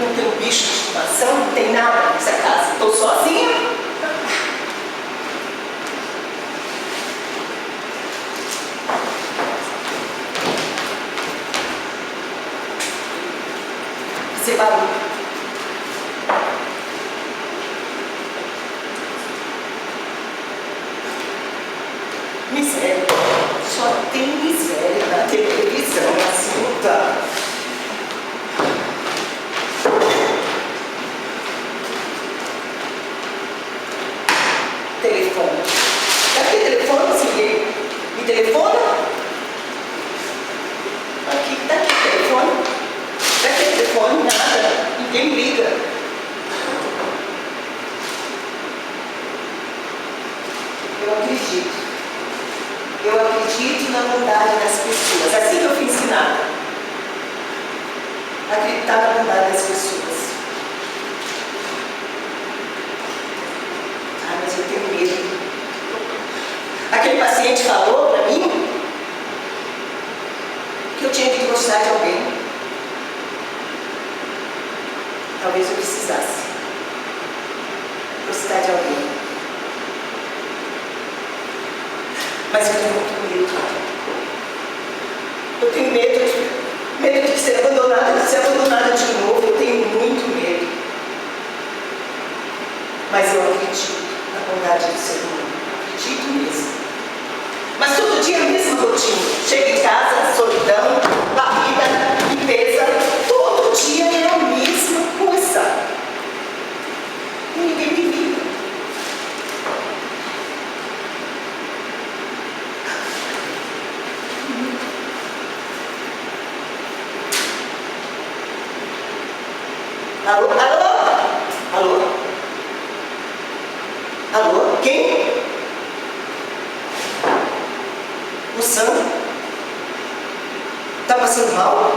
Não tem bicho de estimação, não tem nada nessa casa. Estou sozinha. Esse barulho. Miséria. Só tem miséria na televisão, assim, tá? Telefone. Cadê o telefone, Silvia? Me telefona? Aqui, tá aqui o telefone. Cadê o telefone? Nada. Ninguém liga. Eu acredito. Eu acredito na bondade das pessoas. Assim que eu fui ensinada. Acreditar na bondade das pessoas. Ah, mas eu tenho medo. Aquele paciente falou para mim que eu tinha que gostar de alguém. Talvez eu precisasse gostar de alguém. Mas eu tenho muito medo. Eu tenho medo de ser abandonada de novo. Eu tenho muito medo. Mas eu acredito na bondade do ser humano. Acredito mesmo. Mas todo dia a mesma rotina. Chego em casa, solidão, barriga, limpeza. Todo dia é a mesma coisa. E ninguém me liga. Alô? Alô? Alô? Alô? Quem? O Sam? Tá passando mal?